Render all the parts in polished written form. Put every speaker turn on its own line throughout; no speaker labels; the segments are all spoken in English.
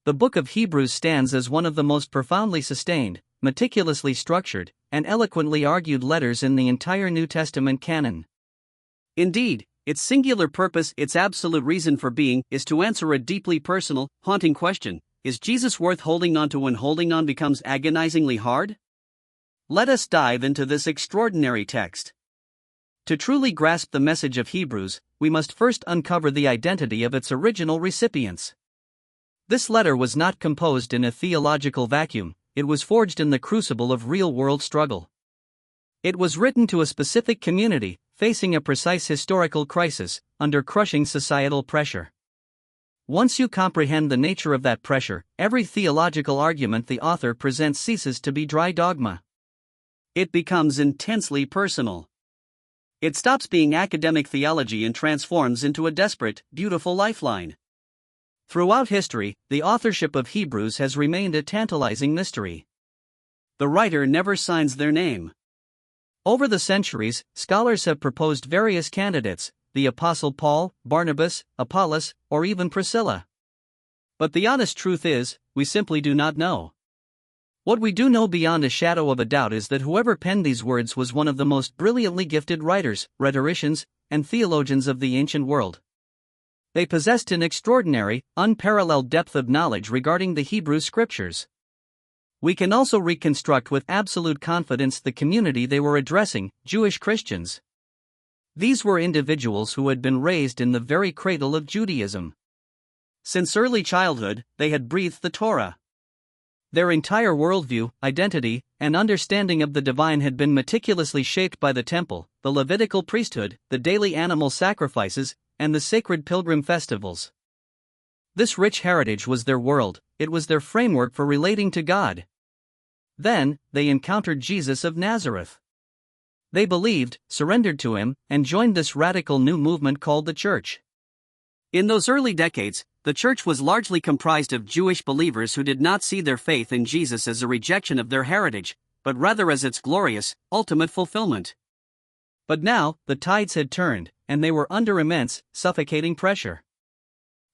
The book of Hebrews stands as one of the most profoundly sustained, meticulously structured, and eloquently argued letters in the entire New Testament canon. Indeed, its singular purpose, its absolute reason for being, is to answer a deeply personal, haunting question: is Jesus worth holding on to when holding on becomes agonizingly hard? Let us dive into this extraordinary text. To truly grasp the message of Hebrews, we must first uncover the identity of its original recipients. This letter was not composed in a theological vacuum, it was forged in the crucible of real-world struggle. It was written to a specific community, facing a precise historical crisis, under crushing societal pressure. Once you comprehend the nature of that pressure, every theological argument the author presents ceases to be dry dogma. It becomes intensely personal. It stops being academic theology and transforms into a desperate, beautiful lifeline. Throughout history, the authorship of Hebrews has remained a tantalizing mystery. The writer never signs their name. Over the centuries, scholars have proposed various candidates: the Apostle Paul, Barnabas, Apollos, or even Priscilla. But the honest truth is, we simply do not know. What we do know beyond a shadow of a doubt is that whoever penned these words was one of the most brilliantly gifted writers, rhetoricians, and theologians of the ancient world. They possessed an extraordinary, unparalleled depth of knowledge regarding the Hebrew Scriptures. We can also reconstruct with absolute confidence the community they were addressing: Jewish Christians. These were individuals who had been raised in the very cradle of Judaism. Since early childhood, they had breathed the Torah. Their entire worldview, identity, and understanding of the divine had been meticulously shaped by the temple, the Levitical priesthood, the daily animal sacrifices, and the sacred pilgrim festivals. This rich heritage was their world, it was their framework for relating to God. Then, they encountered Jesus of Nazareth. They believed, surrendered to him, and joined this radical new movement called the Church. In those early decades, the Church was largely comprised of Jewish believers who did not see their faith in Jesus as a rejection of their heritage, but rather as its glorious, ultimate fulfillment. But now, the tides had turned, and they were under immense, suffocating pressure.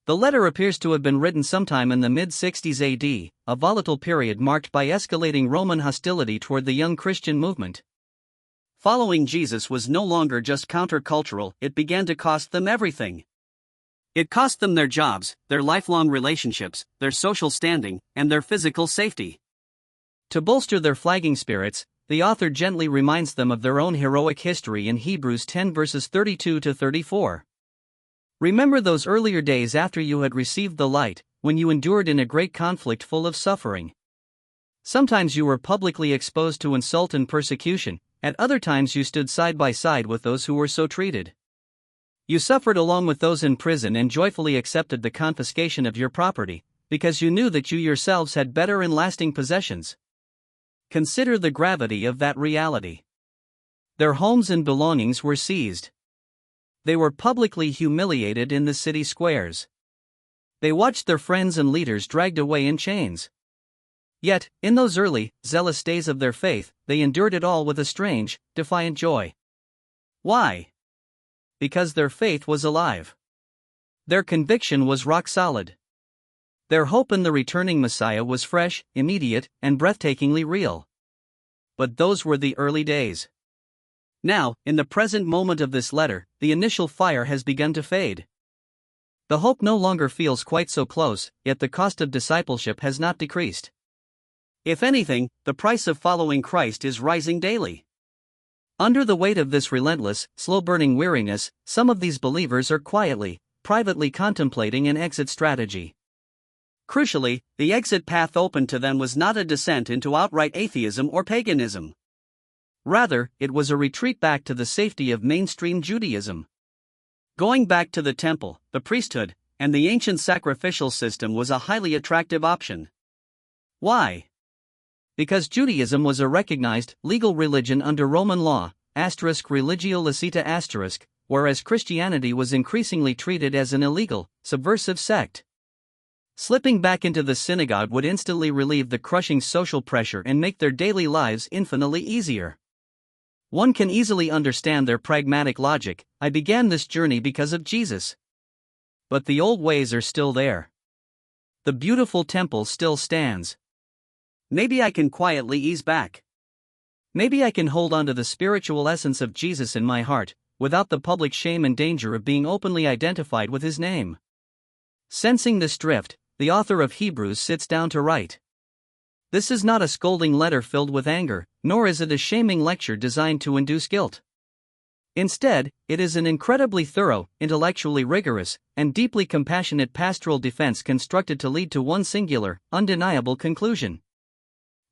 The letter appears to have been written sometime in the mid-60s AD, a volatile period marked by escalating Roman hostility toward the young Christian movement. Following Jesus was no longer just countercultural, it began to cost them everything. It cost them their jobs, their lifelong relationships, their social standing, and their physical safety. To bolster their flagging spirits, the author gently reminds them of their own heroic history in Hebrews 10 verses 32 to 34. Remember those earlier days after you had received the light, when you endured in a great conflict full of suffering. Sometimes you were publicly exposed to insult and persecution, at other times you stood side by side with those who were so treated. You suffered along with those in prison and joyfully accepted the confiscation of your property, because you knew that you yourselves had better and lasting possessions. Consider the gravity of that reality. Their homes and belongings were seized. They were publicly humiliated in the city squares. They watched their friends and leaders dragged away in chains. Yet, in those early, zealous days of their faith, they endured it all with a strange, defiant joy. Why? Because their faith was alive. Their conviction was rock solid. Their hope in the returning Messiah was fresh, immediate, and breathtakingly real. But those were the early days. Now, in the present moment of this letter, the initial fire has begun to fade. The hope no longer feels quite so close, yet the cost of discipleship has not decreased. If anything, the price of following Christ is rising daily. Under the weight of this relentless, slow-burning weariness, some of these believers are quietly, privately contemplating an exit strategy. Crucially, the exit path open to them was not a descent into outright atheism or paganism. Rather, it was a retreat back to the safety of mainstream Judaism. Going back to the temple, the priesthood, and the ancient sacrificial system was a highly attractive option. Why? Because Judaism was a recognized, legal religion under Roman law, *religio licita*, whereas Christianity was increasingly treated as an illegal, subversive sect. Slipping back into the synagogue would instantly relieve the crushing social pressure and make their daily lives infinitely easier. One can easily understand their pragmatic logic: I began this journey because of Jesus. But the old ways are still there. the beautiful temple still stands. Maybe I can quietly ease back. Maybe I can hold on to the spiritual essence of Jesus in my heart, without the public shame and danger of being openly identified with his name. Sensing this drift, the author of Hebrews sits down to write. This is not a scolding letter filled with anger, nor is it a shaming lecture designed to induce guilt. Instead, it is an incredibly thorough, intellectually rigorous, and deeply compassionate pastoral defense constructed to lead to one singular, undeniable conclusion.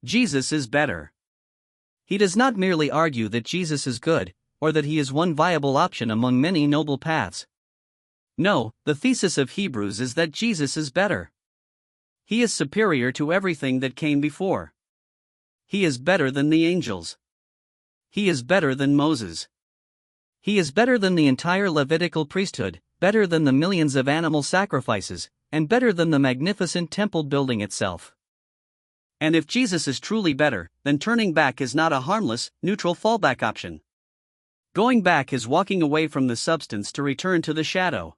Jesus is better. He does not merely argue that Jesus is good, or that he is one viable option among many noble paths. No, the thesis of Hebrews is that Jesus is better. He is superior to everything that came before. He is better than the angels. He is better than Moses. He is better than the entire Levitical priesthood, better than the millions of animal sacrifices, and better than the magnificent temple building itself. And if Jesus is truly better, then turning back is not a harmless, neutral fallback option. Going back is walking away from the substance to return to the shadow.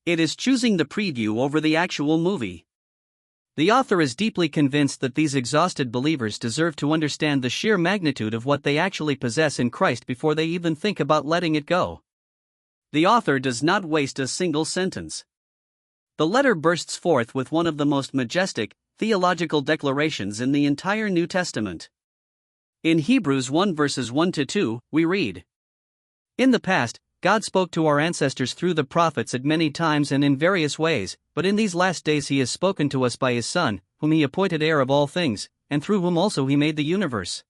It is choosing the preview over the actual movie. The author is deeply convinced that these exhausted believers deserve to understand the sheer magnitude of what they actually possess in Christ before they even think about letting it go. The author does not waste a single sentence. The letter bursts forth with one of the most majestic, theological declarations in the entire New Testament. In Hebrews 1 verses 1-2, we read, "In the past, God spoke to our ancestors through the prophets at many times and in various ways, but in these last days he has spoken to us by his Son, whom he appointed heir of all things, and through whom also he made the universe."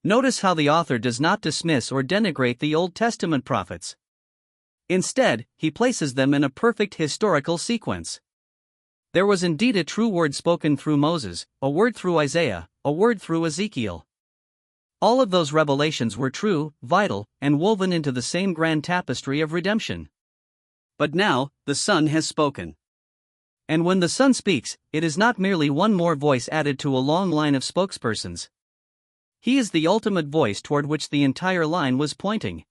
Notice how the author does not dismiss or denigrate the Old Testament prophets. Instead, he places them in a perfect historical sequence. There was indeed a true word spoken through Moses, a word through Isaiah, a word through Ezekiel. All of those revelations were true, vital, and woven into the same grand tapestry of redemption. But now, the Son has spoken. And when the Son speaks, it is not merely one more voice added to a long line of spokespersons. He is the ultimate voice toward which the entire line was pointing.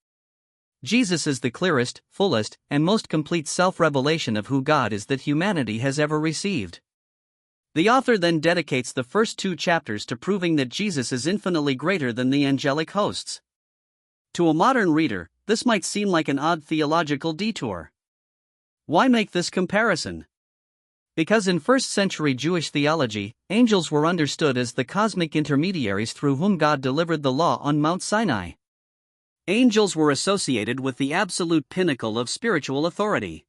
Jesus is the clearest, fullest, and most complete self-revelation of who God is that humanity has ever received. The author then dedicates the first 2 chapters to proving that Jesus is infinitely greater than the angelic hosts. To a modern reader, this might seem like an odd theological detour. Why make this comparison? Because in first-century Jewish theology, angels were understood as the cosmic intermediaries through whom God delivered the law on Mount Sinai. Angels were associated with the absolute pinnacle of spiritual authority.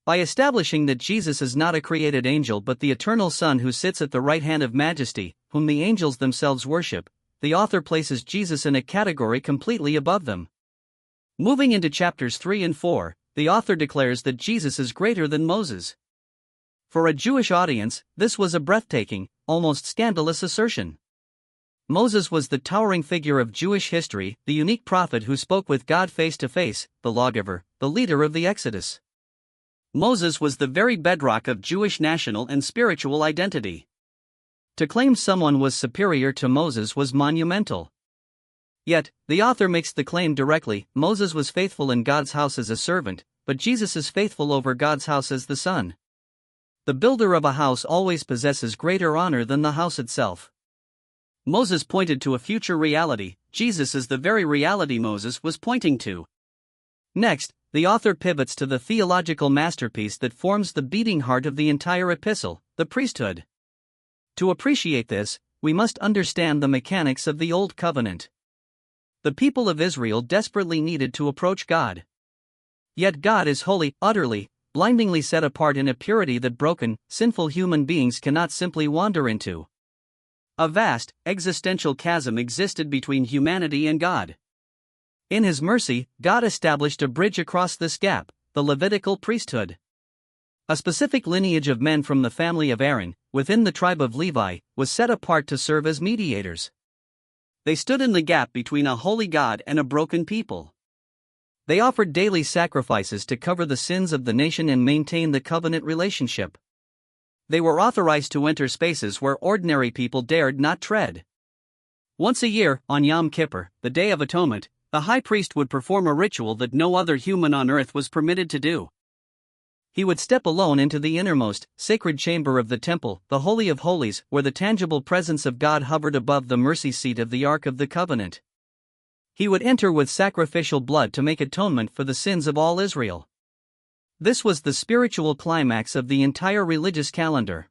By establishing that Jesus is not a created angel but the eternal Son who sits at the right hand of majesty, whom the angels themselves worship, the author places Jesus in a category completely above them. Moving into chapters 3 and 4, the author declares that Jesus is greater than Moses. For a Jewish audience, this was a breathtaking, almost scandalous assertion. Moses was the towering figure of Jewish history, the unique prophet who spoke with God face to face, the lawgiver, the leader of the Exodus. Moses was the very bedrock of Jewish national and spiritual identity. To claim someone was superior to Moses was monumental. Yet, the author makes the claim directly: Moses was faithful in God's house as a servant, but Jesus is faithful over God's house as the Son. The builder of a house always possesses greater honor than the house itself. Moses pointed to a future reality. Jesus is the very reality Moses was pointing to. Next, the author pivots to the theological masterpiece that forms the beating heart of the entire epistle, the priesthood. To appreciate this, we must understand the mechanics of the Old Covenant. The people of Israel desperately needed to approach God. Yet God is holy, utterly, blindingly set apart in a purity that broken, sinful human beings cannot simply wander into. A vast, existential chasm existed between humanity and God. In His mercy, God established a bridge across this gap, the Levitical priesthood. A specific lineage of men from the family of Aaron, within the tribe of Levi, was set apart to serve as mediators. They stood in the gap between a holy God and a broken people. They offered daily sacrifices to cover the sins of the nation and maintain the covenant relationship. They were authorized to enter spaces where ordinary people dared not tread. Once a year, on Yom Kippur, the Day of Atonement, the high priest would perform a ritual that no other human on earth was permitted to do. He would step alone into the innermost, sacred chamber of the temple, the Holy of Holies, where the tangible presence of God hovered above the mercy seat of the Ark of the Covenant. He would enter with sacrificial blood to make atonement for the sins of all Israel. This was the spiritual climax of the entire religious calendar.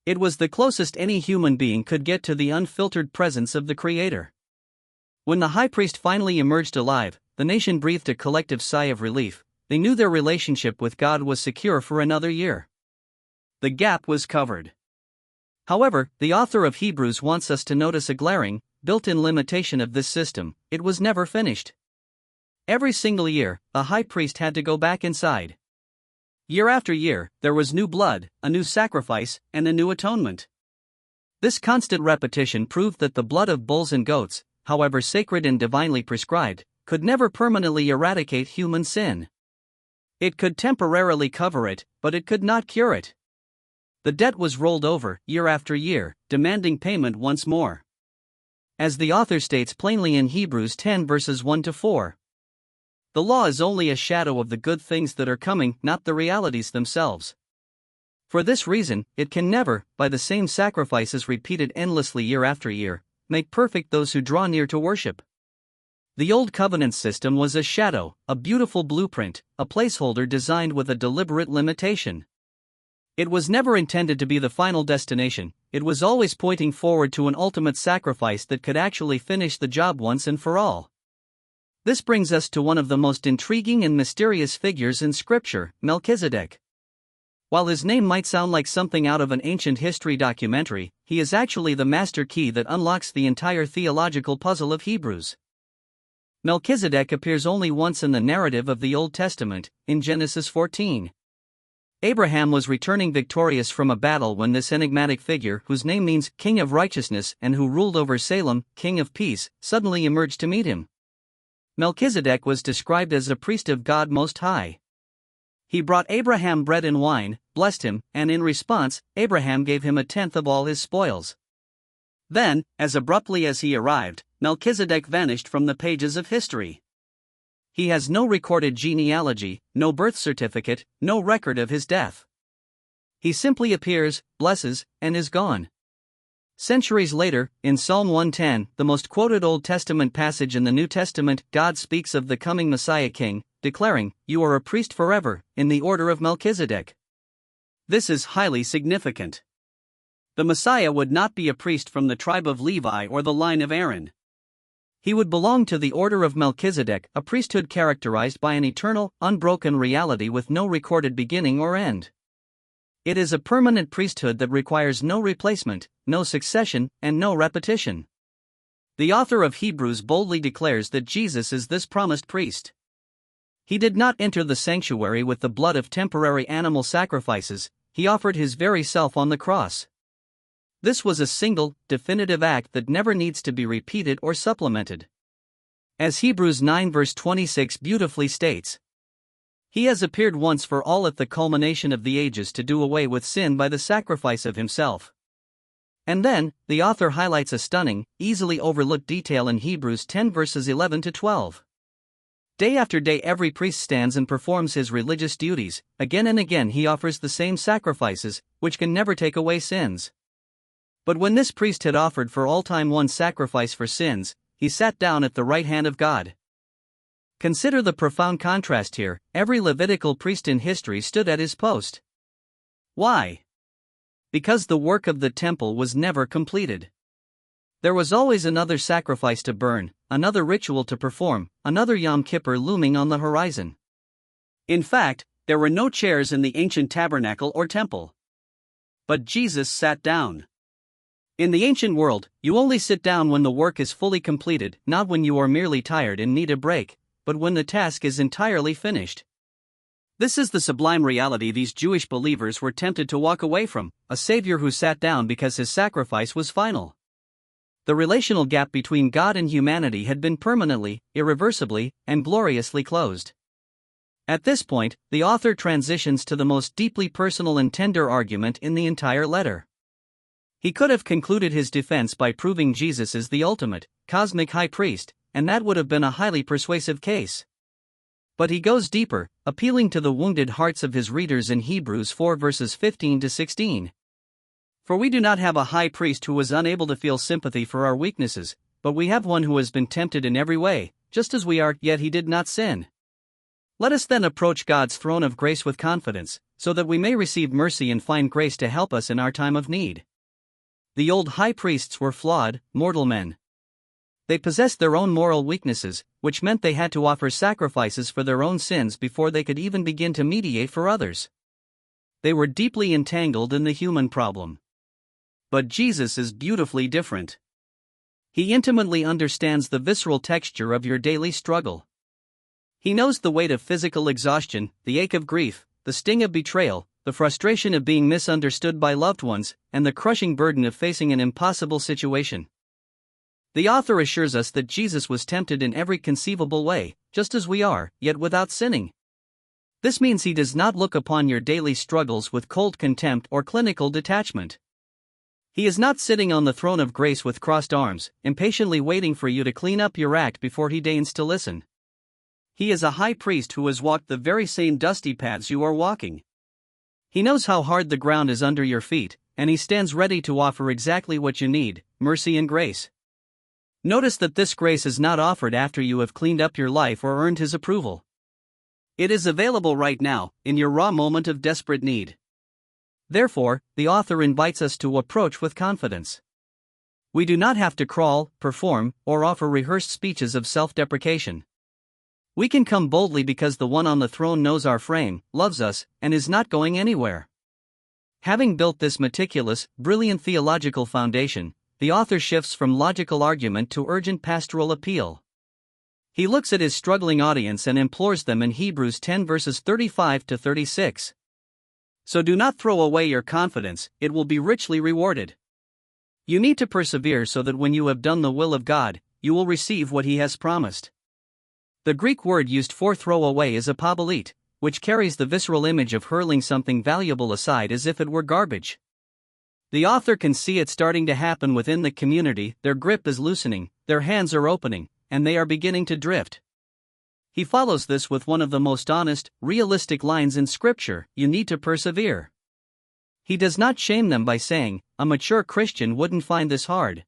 It was the closest any human being could get to the unfiltered presence of the Creator. When the high priest finally emerged alive, the nation breathed a collective sigh of relief. They knew their relationship with God was secure for another year. The gap was covered. However, the author of Hebrews wants us to notice a glaring, built-in limitation of this system: it was never finished. Every single year, a high priest had to go back inside. Year after year, there was new blood, a new sacrifice, and a new atonement. This constant repetition proved that the blood of bulls and goats, however sacred and divinely prescribed, could never permanently eradicate human sin. It could temporarily cover it, but it could not cure it. The debt was rolled over, year after year, demanding payment once more. As the author states plainly in Hebrews 10 verses 1-4. The law is only a shadow of the good things that are coming, not the realities themselves. For this reason, it can never, by the same sacrifices repeated endlessly year after year, make perfect those who draw near to worship. The Old Covenant system was a shadow, a beautiful blueprint, a placeholder designed with a deliberate limitation. It was never intended to be the final destination. It was always pointing forward to an ultimate sacrifice that could actually finish the job once and for all. This brings us to one of the most intriguing and mysterious figures in Scripture, Melchizedek. While his name might sound like something out of an ancient history documentary, he is actually the master key that unlocks the entire theological puzzle of Hebrews. Melchizedek appears only once in the narrative of the Old Testament, in Genesis 14. Abraham was returning victorious from a battle when this enigmatic figure, whose name means King of Righteousness and who ruled over Salem, King of Peace, suddenly emerged to meet him. Melchizedek was described as a priest of God Most High. He brought Abraham bread and wine, blessed him, and in response, Abraham gave him a tenth of all his spoils. Then, as abruptly as he arrived, Melchizedek vanished from the pages of history. He has no recorded genealogy, no birth certificate, no record of his death. He simply appears, blesses, and is gone. Centuries later, in Psalm 110, the most quoted Old Testament passage in the New Testament, God speaks of the coming Messiah King, declaring, "You are a priest forever, in the order of Melchizedek." This is highly significant. The Messiah would not be a priest from the tribe of Levi or the line of Aaron. He would belong to the order of Melchizedek, a priesthood characterized by an eternal, unbroken reality with no recorded beginning or end. It is a permanent priesthood that requires no replacement, no succession, and no repetition. The author of Hebrews boldly declares that Jesus is this promised priest. He did not enter the sanctuary with the blood of temporary animal sacrifices, he offered his very self on the cross. This was a single, definitive act that never needs to be repeated or supplemented. As Hebrews 9 verse 26 beautifully states, "He has appeared once for all at the culmination of the ages to do away with sin by the sacrifice of himself." And then, the author highlights a stunning, easily overlooked detail in Hebrews 10 verses 11-12. Day after day every priest stands and performs his religious duties, again and again he offers the same sacrifices, which can never take away sins. But when this priest had offered for all time one sacrifice for sins, he sat down at the right hand of God. Consider the profound contrast here. Every Levitical priest in history stood at his post. Why? Because the work of the temple was never completed. There was always another sacrifice to burn, another ritual to perform, another Yom Kippur looming on the horizon. In fact, there were no chairs in the ancient tabernacle or temple. But Jesus sat down. In the ancient world, you only sit down when the work is fully completed, not when you are merely tired and need a break, but when the task is entirely finished. This is the sublime reality these Jewish believers were tempted to walk away from, a Savior who sat down because his sacrifice was final. The relational gap between God and humanity had been permanently, irreversibly, and gloriously closed. At this point, the author transitions to the most deeply personal and tender argument in the entire letter. He could have concluded his defense by proving Jesus is the ultimate, cosmic high priest, and that would have been a highly persuasive case. But he goes deeper, appealing to the wounded hearts of his readers in Hebrews 4 verses 15 to 16. For we do not have a high priest who was unable to feel sympathy for our weaknesses, but we have one who has been tempted in every way, just as we are, yet he did not sin. Let us then approach God's throne of grace with confidence, so that we may receive mercy and find grace to help us in our time of need. The old high priests were flawed, mortal men. They possessed their own moral weaknesses, which meant they had to offer sacrifices for their own sins before they could even begin to mediate for others. They were deeply entangled in the human problem. But Jesus is beautifully different. He intimately understands the visceral texture of your daily struggle. He knows the weight of physical exhaustion, the ache of grief, the sting of betrayal, the frustration of being misunderstood by loved ones, and the crushing burden of facing an impossible situation. The author assures us that Jesus was tempted in every conceivable way, just as we are, yet without sinning. This means he does not look upon your daily struggles with cold contempt or clinical detachment. He is not sitting on the throne of grace with crossed arms, impatiently waiting for you to clean up your act before he deigns to listen. He is a high priest who has walked the very same dusty paths you are walking. He knows how hard the ground is under your feet, and he stands ready to offer exactly what you need, mercy and grace. Notice that this grace is not offered after you have cleaned up your life or earned his approval. It is available right now, in your raw moment of desperate need. Therefore, the author invites us to approach with confidence. We do not have to crawl, perform, or offer rehearsed speeches of self-deprecation. We can come boldly because the one on the throne knows our frame, loves us, and is not going anywhere. Having built this meticulous, brilliant theological foundation, the author shifts from logical argument to urgent pastoral appeal. He looks at his struggling audience and implores them in Hebrews 10 verses 35 to 36. So do not throw away your confidence, it will be richly rewarded. You need to persevere so that when you have done the will of God, you will receive what he has promised. The Greek word used for throw away is apobolete, which carries the visceral image of hurling something valuable aside as if it were garbage. The author can see it starting to happen within the community. Their grip is loosening, their hands are opening, and they are beginning to drift. He follows this with one of the most honest, realistic lines in Scripture: you need to persevere. He does not shame them by saying, a mature Christian wouldn't find this hard.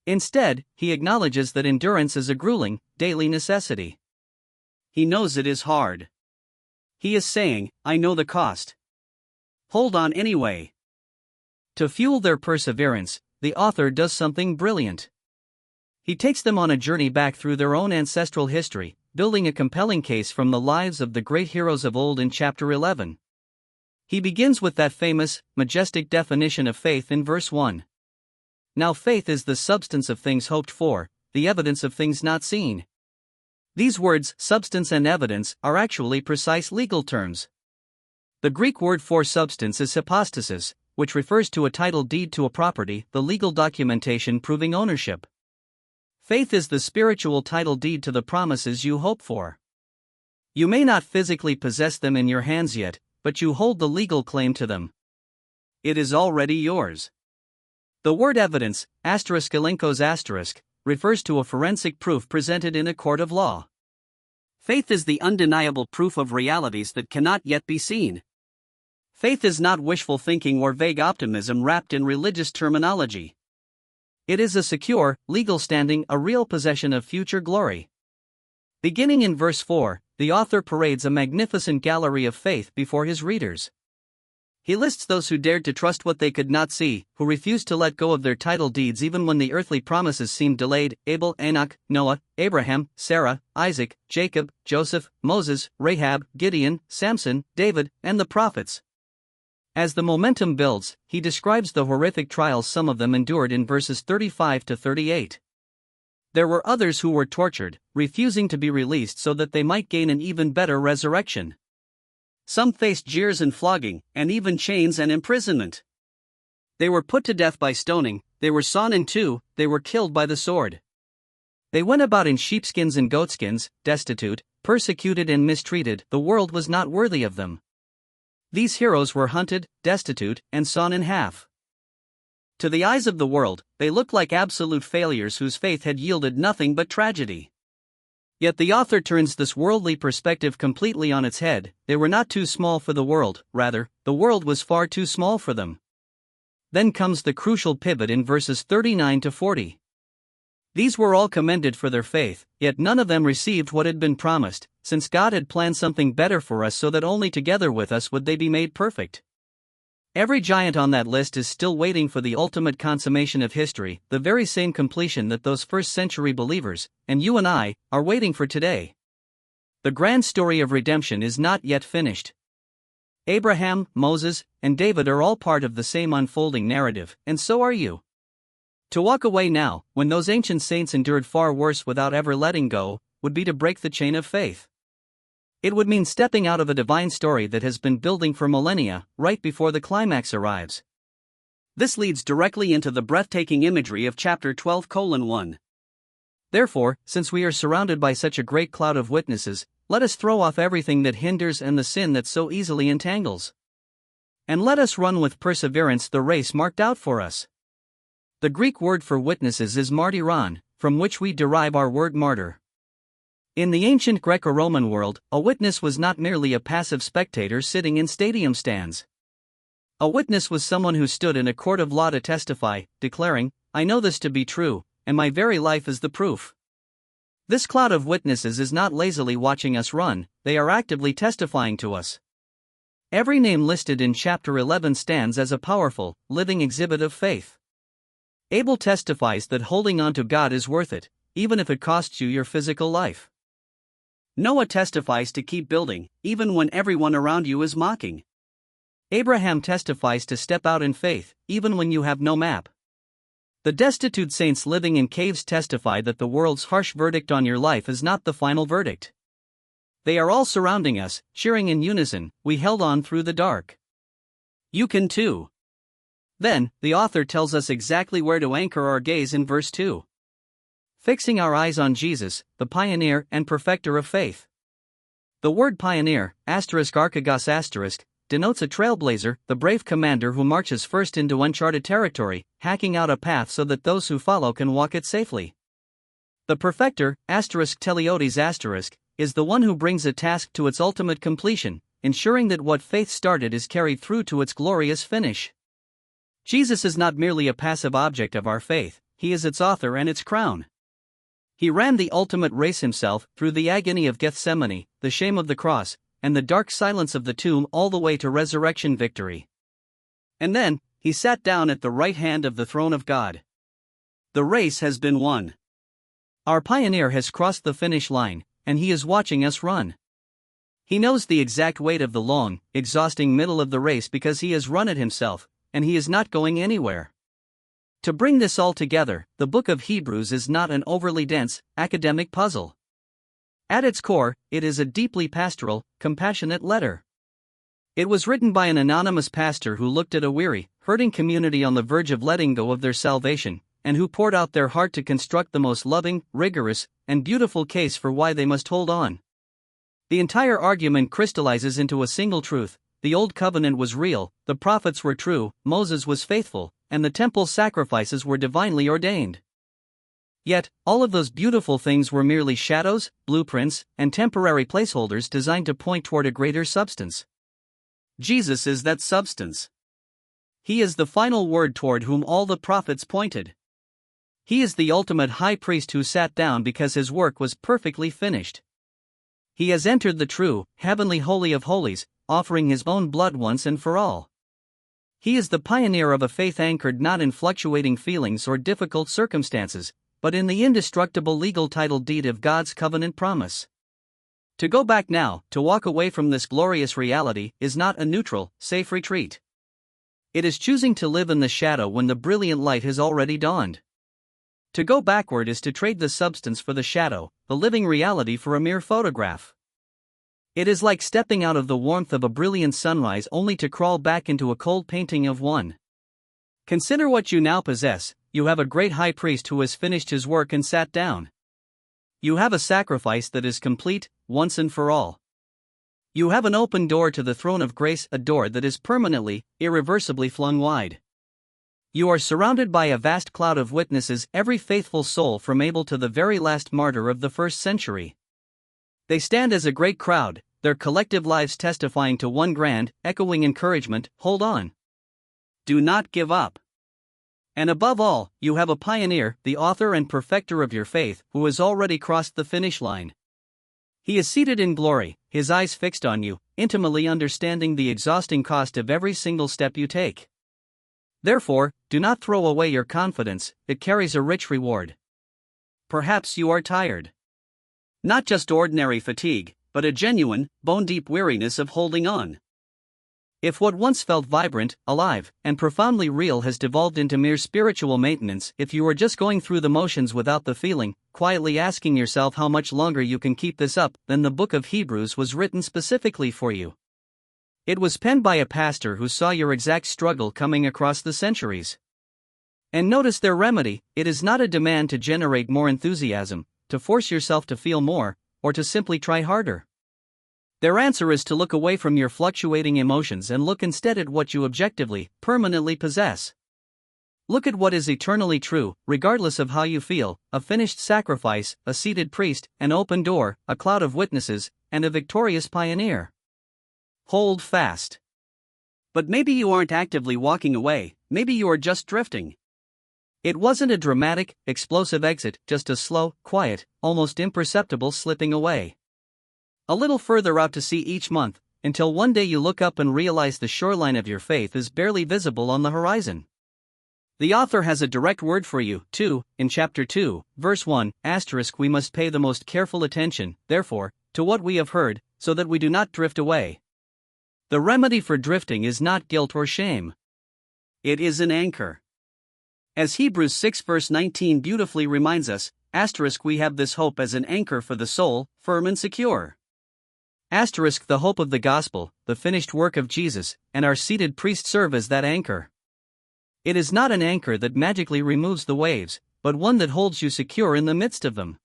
Instead, he acknowledges that endurance is a grueling, daily necessity. He knows it is hard. He is saying, I know the cost. Hold on anyway. To fuel their perseverance, the author does something brilliant. He takes them on a journey back through their own ancestral history, building a compelling case from the lives of the great heroes of old in chapter 11. He begins with that famous, majestic definition of faith in verse 1. Now faith is the substance of things hoped for, the evidence of things not seen. These words, substance and evidence, are actually precise legal terms. The Greek word for substance is hypostasis, which refers to a title deed to a property, the legal documentation proving ownership. Faith is the spiritual title deed to the promises you hope for. You may not physically possess them in your hands yet, but you hold the legal claim to them. It is already yours. The word evidence, ****, refers to a forensic proof presented in a court of law. Faith is the undeniable proof of realities that cannot yet be seen. Faith is not wishful thinking or vague optimism wrapped in religious terminology. It is a secure, legal standing, a real possession of future glory. Beginning in verse 4, the author parades a magnificent gallery of faith before his readers. He lists those who dared to trust what they could not see, who refused to let go of their title deeds even when the earthly promises seemed delayed: Abel, Enoch, Noah, Abraham, Sarah, Isaac, Jacob, Joseph, Moses, Rahab, Gideon, Samson, David, and the prophets. As the momentum builds, he describes the horrific trials some of them endured in verses 35 to 38. There were others who were tortured, refusing to be released so that they might gain an even better resurrection. Some faced jeers and flogging, and even chains and imprisonment. They were put to death by stoning, they were sawn in two, they were killed by the sword. They went about in sheepskins and goatskins, destitute, persecuted and mistreated. The world was not worthy of them. These heroes were hunted, destitute, and sawn in half. To the eyes of the world, they looked like absolute failures whose faith had yielded nothing but tragedy. Yet the author turns this worldly perspective completely on its head. They were not too small for the world, rather, the world was far too small for them. Then comes the crucial pivot in verses 39 to 40. These were all commended for their faith, yet none of them received what had been promised, since God had planned something better for us so that only together with us would they be made perfect. Every giant on that list is still waiting for the ultimate consummation of history, the very same completion that those first-century believers, and you and I, are waiting for today. The grand story of redemption is not yet finished. Abraham, Moses, and David are all part of the same unfolding narrative, and so are you. To walk away now, when those ancient saints endured far worse without ever letting go, would be to break the chain of faith. It would mean stepping out of a divine story that has been building for millennia, right before the climax arrives. This leads directly into the breathtaking imagery of chapter 12:1. Therefore, since we are surrounded by such a great cloud of witnesses, let us throw off everything that hinders and the sin that so easily entangles. And let us run with perseverance the race marked out for us. The Greek word for witnesses is martyron, from which we derive our word martyr. In the ancient Greco-Roman world, a witness was not merely a passive spectator sitting in stadium stands. A witness was someone who stood in a court of law to testify, declaring, "I know this to be true, and my very life is the proof." This cloud of witnesses is not lazily watching us run, they are actively testifying to us. Every name listed in chapter 11 stands as a powerful, living exhibit of faith. Abel testifies that holding on to God is worth it, even if it costs you your physical life. Noah testifies to keep building, even when everyone around you is mocking. Abraham testifies to step out in faith, even when you have no map. The destitute saints living in caves testify that the world's harsh verdict on your life is not the final verdict. They are all surrounding us, cheering in unison, "We held on through the dark. You can too." Then, the author tells us exactly where to anchor our gaze in verse 2. Fixing our eyes on Jesus, the pioneer and perfecter of faith. The word pioneer, *archegos*, denotes a trailblazer, the brave commander who marches first into uncharted territory, hacking out a path so that those who follow can walk it safely. The perfecter, *teleotes*, is the one who brings a task to its ultimate completion, ensuring that what faith started is carried through to its glorious finish. Jesus is not merely a passive object of our faith, he is its author and its crown. He ran the ultimate race himself, through the agony of Gethsemane, the shame of the cross, and the dark silence of the tomb, all the way to resurrection victory. And then, he sat down at the right hand of the throne of God. The race has been won. Our pioneer has crossed the finish line, and he is watching us run. He knows the exact weight of the long, exhausting middle of the race because he has run it himself, and he is not going anywhere. To bring this all together, the book of Hebrews is not an overly dense, academic puzzle. At its core, it is a deeply pastoral, compassionate letter. It was written by an anonymous pastor who looked at a weary, hurting community on the verge of letting go of their salvation, and who poured out their heart to construct the most loving, rigorous, and beautiful case for why they must hold on. The entire argument crystallizes into a single truth: the Old Covenant was real, the prophets were true, Moses was faithful, and the temple sacrifices were divinely ordained. Yet, all of those beautiful things were merely shadows, blueprints, and temporary placeholders designed to point toward a greater substance. Jesus is that substance. He is the final word toward whom all the prophets pointed. He is the ultimate high priest who sat down because his work was perfectly finished. He has entered the true, heavenly Holy of Holies, offering his own blood once and for all. He is the pioneer of a faith anchored not in fluctuating feelings or difficult circumstances, but in the indestructible legal title deed of God's covenant promise. To go back now, to walk away from this glorious reality, is not a neutral, safe retreat. It is choosing to live in the shadow when the brilliant light has already dawned. To go backward is to trade the substance for the shadow, the living reality for a mere photograph. It is like stepping out of the warmth of a brilliant sunrise only to crawl back into a cold painting of one. Consider what you now possess. You have a great high priest who has finished his work and sat down. You have a sacrifice that is complete, once and for all. You have an open door to the throne of grace, a door that is permanently, irreversibly flung wide. You are surrounded by a vast cloud of witnesses, every faithful soul from Abel to the very last martyr of the first century. They stand as a great crowd, their collective lives testifying to one grand, echoing encouragement: hold on. Do not give up. And above all, you have a pioneer, the author and perfecter of your faith, who has already crossed the finish line. He is seated in glory, his eyes fixed on you, intimately understanding the exhausting cost of every single step you take. Therefore, do not throw away your confidence, it carries a rich reward. Perhaps you are tired. Not just ordinary fatigue, but a genuine, bone-deep weariness of holding on. If what once felt vibrant, alive, and profoundly real has devolved into mere spiritual maintenance, if you are just going through the motions without the feeling, quietly asking yourself how much longer you can keep this up, then the book of Hebrews was written specifically for you. It was penned by a pastor who saw your exact struggle coming across the centuries. And notice their remedy: it is not a demand to generate more enthusiasm, to force yourself to feel more, or to simply try harder. Their answer is to look away from your fluctuating emotions and look instead at what you objectively, permanently possess. Look at what is eternally true, regardless of how you feel: a finished sacrifice, a seated priest, an open door, a cloud of witnesses, and a victorious pioneer. Hold fast. But maybe you aren't actively walking away, maybe you are just drifting. It wasn't a dramatic, explosive exit, just a slow, quiet, almost imperceptible slipping away. A little further out to sea each month, until one day you look up and realize the shoreline of your faith is barely visible on the horizon. The author has a direct word for you, too, in chapter 2, verse 1, *, we must pay the most careful attention, therefore, to what we have heard, so that we do not drift away. The remedy for drifting is not guilt or shame. It is an anchor. As Hebrews 6 verse 19 beautifully reminds us, *, we have this hope as an anchor for the soul, firm and secure. The hope of the gospel, the finished work of Jesus, and our seated priest serve as that anchor. It is not an anchor that magically removes the waves, but one that holds you secure in the midst of them.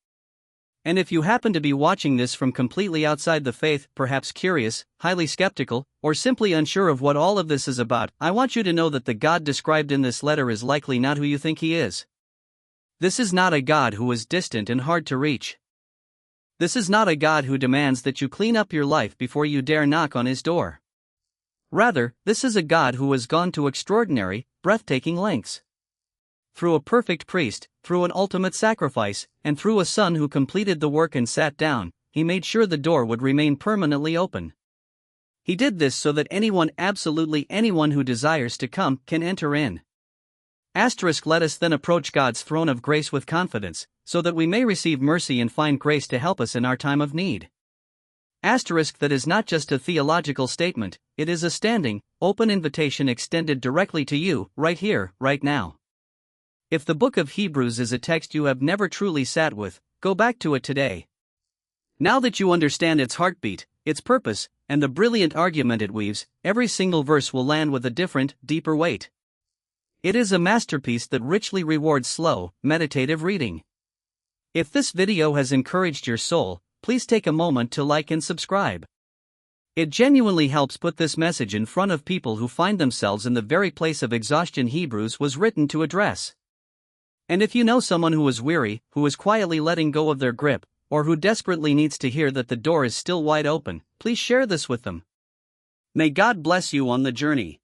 And if you happen to be watching this from completely outside the faith, perhaps curious, highly skeptical, or simply unsure of what all of this is about, I want you to know that the God described in this letter is likely not who you think he is. This is not a God who is distant and hard to reach. This is not a God who demands that you clean up your life before you dare knock on his door. Rather, this is a God who has gone to extraordinary, breathtaking lengths. Through a perfect priest, through an ultimate sacrifice, and through a son who completed the work and sat down, he made sure the door would remain permanently open. He did this so that anyone, absolutely anyone who desires to come, can enter in. Let us then approach God's throne of grace with confidence, so that we may receive mercy and find grace to help us in our time of need. That is not just a theological statement, it is a standing, open invitation extended directly to you, right here, right now. If the book of Hebrews is a text you have never truly sat with, go back to it today. Now that you understand its heartbeat, its purpose, and the brilliant argument it weaves, every single verse will land with a different, deeper weight. It is a masterpiece that richly rewards slow, meditative reading. If this video has encouraged your soul, please take a moment to like and subscribe. It genuinely helps put this message in front of people who find themselves in the very place of exhaustion Hebrews was written to address. And if you know someone who is weary, who is quietly letting go of their grip, or who desperately needs to hear that the door is still wide open, please share this with them. May God bless you on the journey.